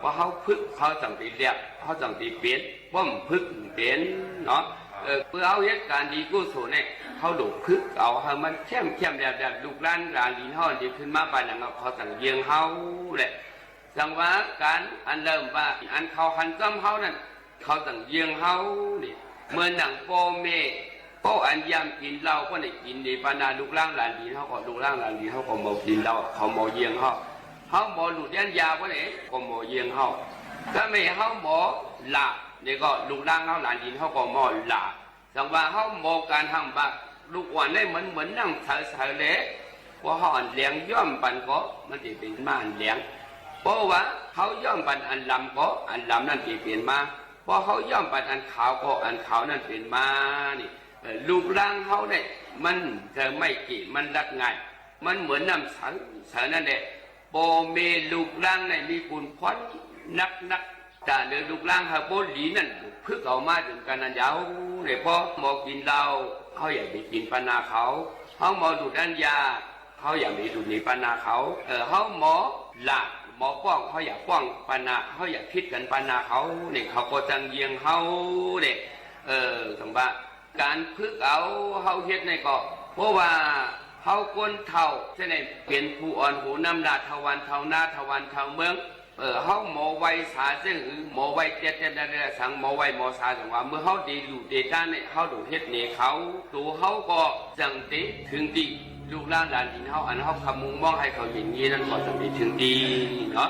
ว่าเขาพึกเขาจังตีเรียบเขาจังตีเปลี่ยนว่ามันพึกเปลี่ยนเนาะเพื่อเอาเหตุการณ์ดีกู้สู่เนี่ยเขาดูพึกเอาให้มันเข้มแบบลูกหลานดินห่อดีขึ้นมาไปแล้วเขาจังเยียงเขาแหละจังว่าการอันเริ่มว่าอันเขาหันจ้ำเขานั่นเขาจังเยียงเขานี่เมื่อหนังโปเมโปอันยามกินเหล้าก็ได้กินดีปานาลูกหลานดินเขาก็ลูกหลานดินเขาก็มากินเหล้าเขามาเยียงเขาเขาหมอหลุดยันยาว่าไหนก็หมอเยียงเขาถ้าไม่เขาหมอหลับนี่ก็ลูกร่างเขาหลานดินเขาก็หมอหลับจังว่าเขาหมอการทำบักลูกอ่อนได้เหมือนนั่งเฉยๆเลยว่าเขาอ่อนเลี้ยงย่อมปันก็มันจะเป็นมาอันเลี้ยงเพราะว่าเขาย่อมปันอันลำก็อันลำนั่นจะเปลี่ยนมาเพราะเขาย่อมปันอันขาวก็อันขาวนั่นเปลี่ยนมานี่ลูกร่างเขาเนี่ยมันจะไม่กี่มันรักง่ายมันเหมือนน้ำใสนั่นแหละโปเมลูกร่างในมีปุ่นควันนักแต่เดือลูกร่างเขาโปหลีนั่นพึกเอามาถึงกันนั่นยาวเลยเพราะหมอกินเหล้าเขาอยากไปกินปนาเขาหมอดูดอันยาเขาอยากไปดูดในปนาเขาเขาหมอหลักหมอป้องเขาอยากป้องปนาเขาอยากคิดกันปนาเขาเนี่ยเขาก็จังเยียงเขาเนี่ยถึงว่าการพึกเอาเขาเฮ็ดในก็เพราะว่าเขาคนเท่าใช่ไหมเป็นผู้อ่อนหูน้ำลาทวันเท่าหน้าทวันเท่าเมือง เฮาหมอไว้สาซึ่งหมอไว้เจ็ดสังหมอไว้หมอสาสังว่าเมื่อเฮาได้รู้ได้ด้านเนี่ยเฮาต้องเฮ็ดเนี่ยเขาตัวเฮาก็จังติถึงติลูกหลานที่เฮาอันเฮาคำมุงมองให้เขาอย่างนี้นั่นก็จังติถึงดีเนาะ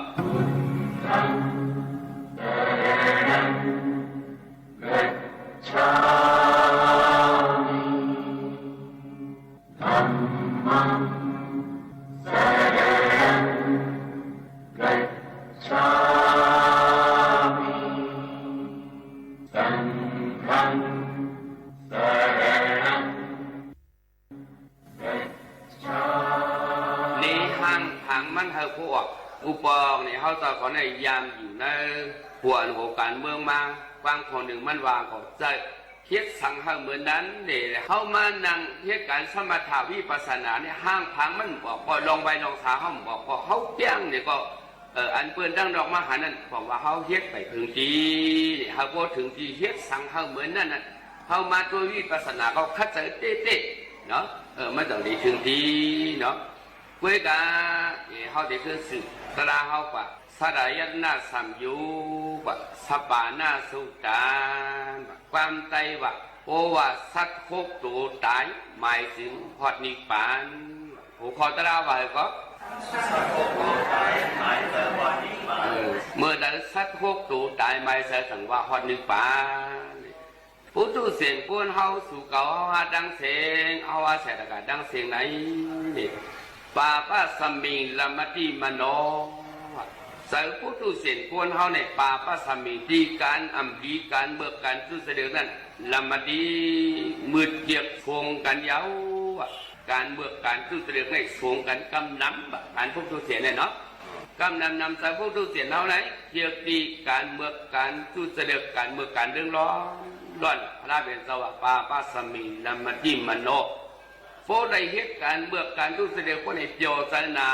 อุปองเนี่ยเขาจะขอในยามอยู่ในหัวหัวการเมืองมาบางคนหนึ่งมันวางก็จะเฮ็ดสังหารเหมือนนั้นเนี่ยเขามานั่งเฮ็ดการสมถะวิปัสสนาเนี่ยห้างพังมันบอกพอลงไปลงสาเขาบอกพอเขาเปี้ยงเนี่ยก็อันเปื้อนดังดอกมหานั่นบอกว่าเขาเฮ็ดไปถึงทีเนี่ยเขาพูดถึงทีเฮ็ดสังหารเหมือนนั่นน่ะเขามาตัววิปัสสนาเขาคัดเจอเต๊ะเนาะมันต้องได้ถึงทีเนาะเพื่อการเขาได้คือสื่อตราเขากว่าสลายนาสัมยุกว่าสปานาสุตานความใจว่าโอว่าสัตว์โคกตัวตายหมายถึงพอดนิพพานหัวข้อตราว่าก็เมื่อใดสัตว์โคกตัวตายหมายถึงว่าพอดนิพพานพุทธเสียงก้นเฮาสู่เก่าเฮาดังเสียงเฮาว่าเสด็จดังเสียงไหนนี่ปาปะสัมมิงละมติมโนสายพุทธเสียงก้นเฮาเนี่ยปาปะสัมมิงดีการอัมพีการเบิกการจุดเสด็จนั้นละมติมืดเกียบโคงกันยาวการเบิกการจุดเสด็จในโคงกันกำนำการพุทธเสียงเนี่ยเนาะกำนำสายพุทธเสียงเฮาไหนเกียรติการเบิกการจุดเสด็จการเบิกการเรื่องร้อนพระเป็นสวะปาปะสัมมิงละมติมโนโฟได้เหตุการณ์เบิกการรู้เสด็จคนในเปียวศาสนา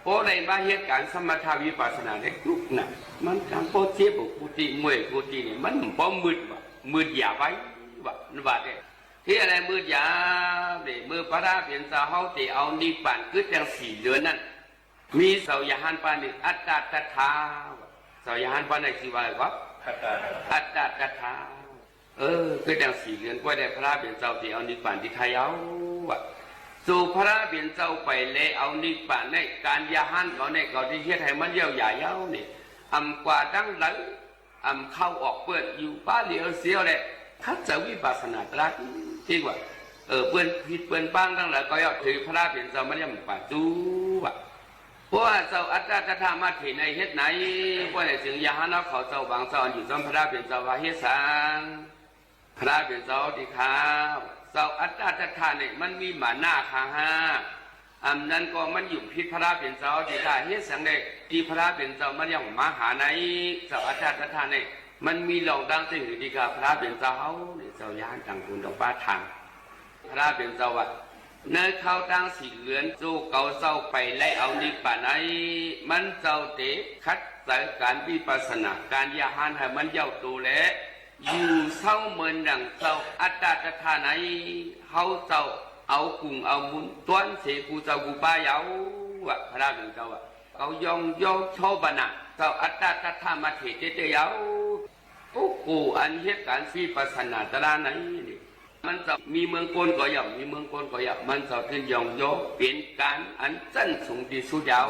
โฟได้มาเหตุการณ์สมถะวิปัสสนาในทุกน่ะมันการโพเทียบกุฏิมวยกุฏินี่มันพอมืดอย่าไว้ว่าเนี่ยที่อะไรมืดอย่าเดี๋ยวมือพระราเพียรสาวเฮาที่เอานิพพานคือจังสี่เดือนนั่นมีเสาญาหันปานิอัตตาตถาเสาญาหันปานิสิว่าอะไรวะอัตตาตถาคือดังสี่เดือนก็ได้พระเบียนเจ้าที่เอานิพพานที่ไทยเอาสู่พระเบียนเจ้าไปเลยเอานิพพานในการยาหันเขาในเขาที่เฮ็ดให้มันเยี่ยวใหญ่เย้านี่กว่าดังหลังเข้าออกเปิดอยู่ป้าเหลียวเสียวเลยคัดจะวิปัสสนาตรัสที่ว่าเปื้อนผิดเปื้อนบ้างทั้งหลายก็ยอดถือพระเบียนเจ้ามันยังป่าจูเพราะว่าเจ้าอัตตาตถามาที่ในเฮ็ดไหนเพราะในสิ่งยาหันเขาเจ้าบางเจ้าอยู่จอมพระเบียนเจ้าว่าเฮ็ดสังพระเป็นเจ้าที่ข้าวเจ้าอัตตาตถาเนี่ยมันมีหมาหน้าข้างห้านั้นก็มันอยู่พิษพระเป็นเจ้าที่ข้าเฮ็ดสังเดที่พระเป็นเจ้ามันยังมาหาในเจ้าอัตตาตถาเนี่ยมันมีหลอกดังสิ่งที่ข้าพระเป็นเจ้าเนี่ยเจ้าย่านต่างคุณดอกป้าทางพระเป็นเจ้าว่าเนื้อเข้าตั้งสีเหลือนสู้เก่าเศร้าไปไล่เอานิพพานไอ้มันเจ้าเตะคัดสายการวิปัสสนาการยาหันให้มันเย้าตัวแหละอยู่เศร้าเหมือนดังเศร้าอัตตาตถาไหนเขาเศร้าเอากุ้งเอามุนต้วนเสกูเจ้ากูป้าเยาพระเป็นเจ้าเขายองโยโชบนะเจ้าอัตตาตถามาเทเตเยาปุ๊กกูอันเหตุการณ์วิปัสสนาตระไหนมันจะมีเมืองโกนก็อยากมีเมืองโกนก็อยากมันจะเป็นยองโยเป็นการอันสั้นสูงที่สุดยาว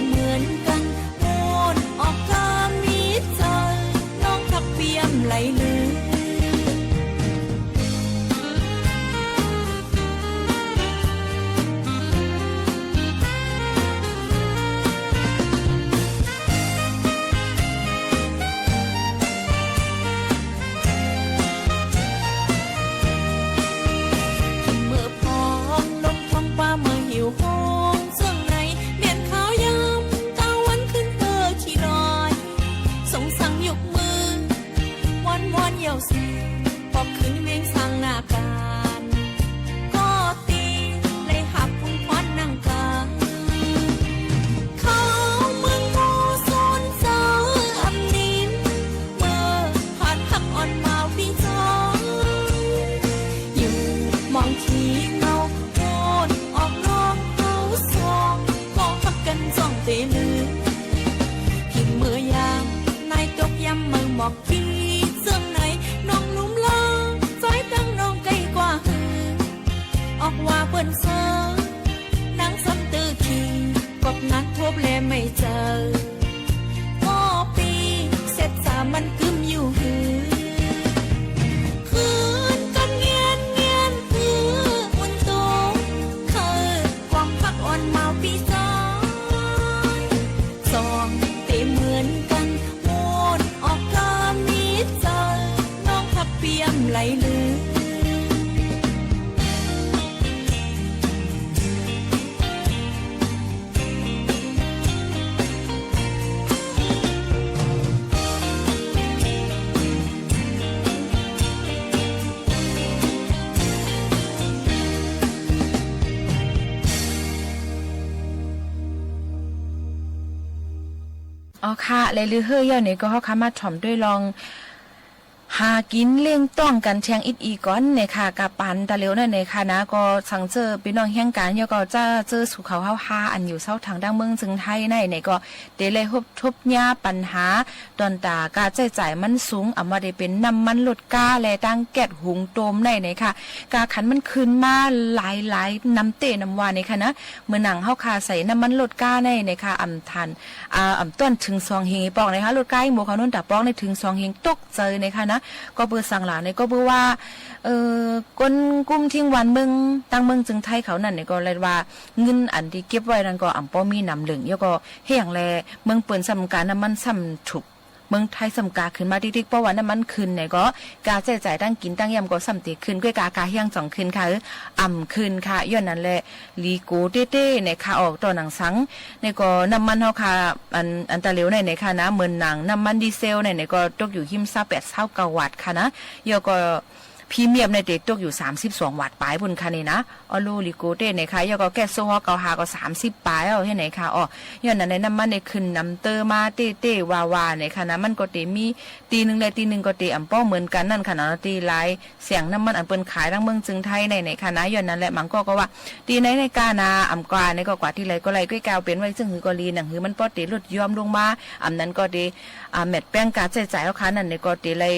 เหมือนกันโอนออกกามีใจน้องทักเปียมไหลลือไม่เจอก็ปีเสร็จสามันกึมอยู่หือคืนกันเงียนเงียนหืออุ่นโตเคยความพักอ่อนเมาปีสองตีเหมือนกันโอนออกกามีใจน้องพักเปียมไหลลืออ๋อค่ะเลยลือเฮ้ยย่อนี่ก็เฮาค้ามาถ่อมด้วยลองหากินเลี้ยงต้องกันแชงอิดอีก่อนเนี่ยค่ะกับปันตะเหลียวนั่นเนี่ยค่ะนะก็สังเจอพี่น้องแห่งการย่อก็จะเจอสู่เขาเฮาหาอันอยู่เซาทางดังเมืองจึงไทยในเนี่ยก็เดเลยทบยาปัญหาตอนตาการใช้จ่ายมันสูงเอามาได้เป็นน้ำมันลดกาและตั้งแก๊สหุงต้มในเนี่ยค่ะกาขันมันขึ้นมาหลายน้ำเตน้ำวานเนี่ยค่ะนะเมื่อหนังเฮาคาใส่น้ำมันลดกาในเนี่ยค่ะอำทันอำต้นถึง2เฮงปอกนะคะลดกาหมู่เขานุ่นตาปอกในถึง2เฮงตกเจอเนี่ยค่ะนะก็เบื่อสั่งหลานเนี่ยก็เบื่อว่าคนกุมทิ้งวันเมืองตั้งเมืองจึงไทยเขานั่นเนี่ยก็เลยว่าเงินอันที่เก็บไว้นั่นก็อ่ำป้อมีนำเหลืองยก็เฮียงแลเมืองเปิ่นสำการน้ำมันซ้ำถูกเมืองไทยสำกาขึ้นมาติ๊กๆเพราะว่าน้ำมันขึ้นเนี่ยก็การใช้จ่ายตั้งกินตั้งยำก็ซ้ำติขึ้นด้วยกาเฮียงจ่องขึ้นค่ะอ่ำขึ้นค่ะย้อนนั่นแหละลีโกเต้ๆเนี่ยค่ะออกต่อหนังสังเนี่ยก็น้ำมันเฮาค่ะอันตะเหลวเนี่ยค่ะนะเหมือนหนังน้ำมันดีเซลเนี่ยก็ตกอยู่หิม28-29วัตต์ค่ะนะยก็พรีเมียมในเด็กตกอยู่32วัตต์ปลายบนคันนี้นะออโลลิโกเต้เนี่ยค่ะยก็แก๊สโซฮอล์เกาหาก็30ปลายเอาให้ไหนค่ะอ๋อย้อนนั้นในน้ำมันในขึ้นน้ำเตอมาเต้ๆวาๆเนี่ยค่ะนะมันก็เตมีตีนึงเลยตีนึงก็เตอำป้อเหมือนกันนั่นค่ะนะตีหลายเสียงน้ำมันอันเปิ้นขายทั้งเมืองจึงไทยในค่ะนะย้อนนั้นแหละมันก็ว่าตีในกานาอำกว่าในก็กว่าที่ไรก็ไรก็กาวเป็นไว้ซึ่งหือก็ลีหนังหือมันป้อเตลดยอมลงมาอำนั้นก็เตแมทแป้งการใช้จ่ายเอาค่ะนั่นในก็เตเลย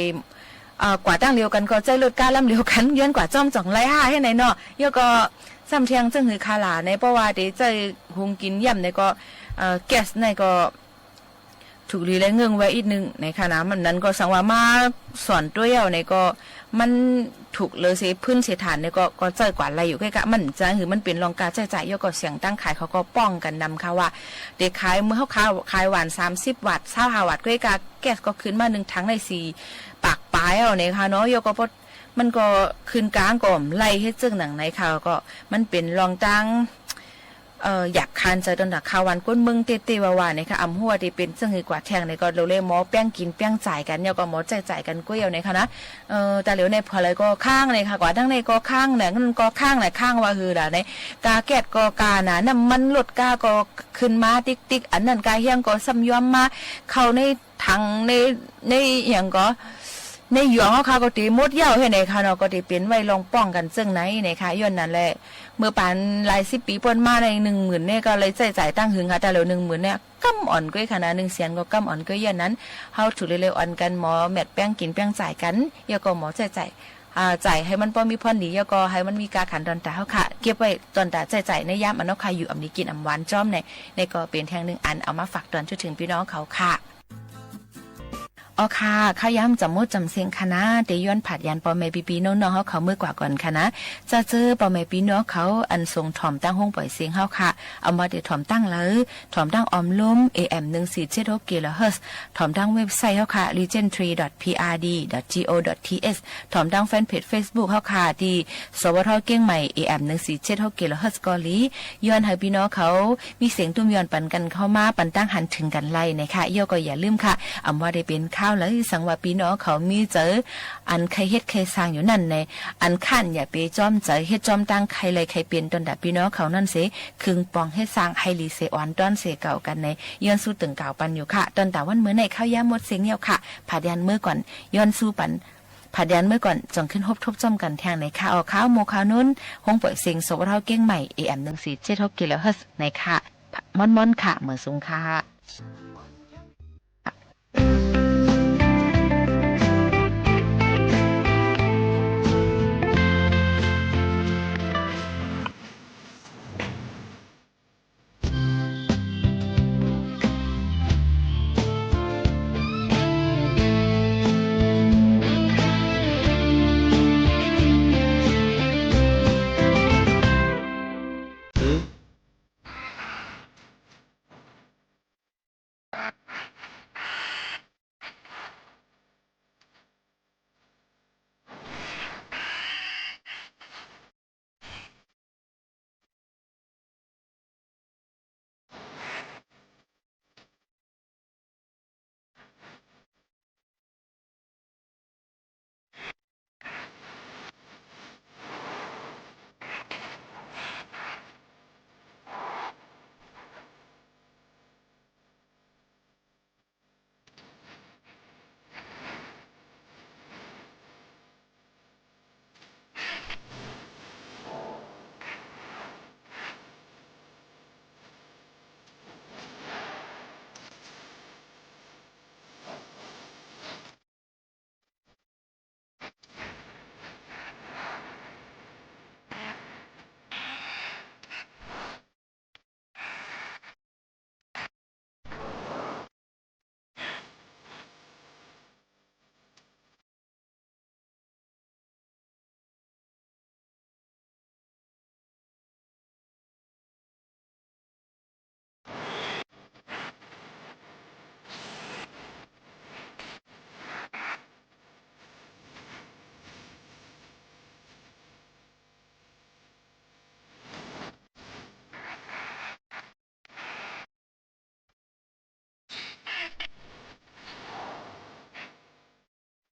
กว่าตั้งเรียวกันก็ใจลดการลำเรียวกันย้อนกว่าจ้อมจ่องไล่ห้าให้ไหนเนาะยก็ซ้ำเทียงจึงหือคาหลาในเพราะว่าใจหุงกินย่ำในก็แก๊สในก็ถูกรีและเงื่องไว้อีกนึงในคณะมันนั้นก็สังว่ามาสอนตัวเยาในก็มันถูกเลยสิพื้นเสียฐานในก็ใจกว่าอะไรอยู่ใกล้ๆมันจะหือมันเป็นรองการใช้จ่ายยก็เสียงตั้งขายเขาก็ป้องกันนำค่ะว่าเด็กขายเมื่อเขาขายหวาน30วัตต์25วัตต์ใกล้ๆแก๊สก็ขึ้นมา1ถังใน4ปากปลายเอาเนี่ยค่ะเนาะยก็มันก็ขึ้นกลางก่อมไล่ให้จึงหนังในค่ะก็มันเป็นรองตั้งอยากคานใจตอนดักข่าววันก้นเมืองเตๆว่าๆเนี่ยค่ะอำหัวที่เป็นซึ่งคือกว่าแทงในก็เราเลยหมอแป้งกินแป้งจ่ายกันเนี่ยก็หมอจ่ายกันก็เอาเนี่ยค่ะนะแต่เหลียวในพอเลยก็ข้างเลยค่ะกว่าทั้งในก็ข้างเนี่ยมันก็ข้างไหนข้างว่าคือล่ะในกาแก๊สก็กานะน้ำมันลดกาก็ขึ้นมาติ๊กๆอันนั้นกาเฮียงก็ซ้ำย้อมมาเข้าในถังในอย่างก็ในหยองเขาก็ตีมดยาวให้ในค่ะเนาะก็ตีเป็นไว้ลองป้องกันซึ่งไหนในค่ะย้อนนั่นแหละเมื่อปานหลาย10ปีป่นมาใน 10,000เนี่ยก็เลยจ่ายตั้งหึงค่ะแต่แล้ว 10,000เนี่ยกำอ่อนก้อยค่ะนะ1แสนก็กำอ่อนก้อยอย่างนั้นเฮาถูกเร็วๆอ่อนกันหมอแมทแป้งกินแป้งจ่ายกันยาก็หมอจ่าย จ่ายให้มันป้อมีพ่อนหนีแล้วก็ให้มันมีการขันตอนตาเฮาค่ะเก็บไว้ตอนตาจ่ายในยามอันเนาะค่ะอยู่อำนี้กินอำหวานจ้อมในก็เป็นแทงนึงอันเอามาฝากตอนถึงพี่น้องเขาค่ะอ๋อค่ะข้าย้ำจำมดจำเสียงคณะเตย้อนผัดยันปอแม่ปีน้องๆเขาเมื่อกว่าก่อนคณะจะเจอปอแม่ปีน้องเขาอันทรงถ่อมตั้งห้องปล่อยเสียงเฮาค่ะเอามาเดี๋ยวถ่อมตั้งเลยถ่อมตั้งออมลุ่ม AM 1476 kHz ถ่อมตั้งเว็บไซต์เฮาค่ะ legend3.prd.go.th ถ่อมตั้งแฟนเพจ Facebook เฮาค่ะที่สวทเก้งใหม่ AM 1476 kHz กอลีย้อนให้พี่น้องเขามีเสียงตุ้มย้อนปันกันเข้ามาปันตั้งหันถึงกันไล่นะคะย่อก็อย่าลืมค่ะอำว่าได้เป็นข้าวแล้วสังว่าพี่น้องเขามีเจออันใครเฮ็ดใครสร้างอยู่นั่นในอันขั้นอย่าไปจ้อมเจอเฮ็ดจ้อมตั้งใครเลยใครเปลี่ยนตนดับพี่น้องเขานั่นเสคึงปองเฮ็ดสร้างให้รีเซออนต้อนเสเก่ากันในย้อนสู้ตึงเก่าปันอยู่ค่ะตอนตาวันเมื่อในข้าวยามหมดเสียงเหี่ยวค่ะผ่าแดนเมื่อก่อนย้อนสู้ปันผ่าแดนเมื่อก่อนจงขึ้นทบจ้อมกันแทงในข้าวข้าวโมข้าวนุ่นห้องปล่อยเสียงสวทเก้งใหม่ AM 1476 kHz ในค่ะม่อนๆค่ะเหมือนสูงค่ะ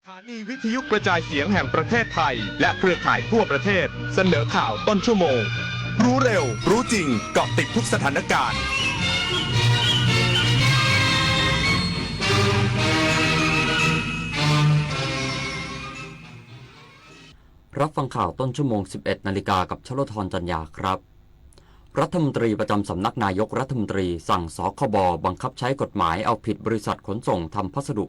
สถานีวิทยุกระจายเสียงแห่งประเทศไทยและเครือข่ายทั่วประเทศเสนอข่าวต้นชั่วโมงรู้เร็วรู้จริงเกาะติดทุกสถานการณ์รับฟังข่าวต้นชั่วโมง 11 นาฬิกากับชลธรจันยาครับรัฐมนตรีประจำสำนักนายกรัฐมนตรีสั่งสคบบังคับใช้กฎหมายเอาผิดบริษัทขนส่งทำพัสดุ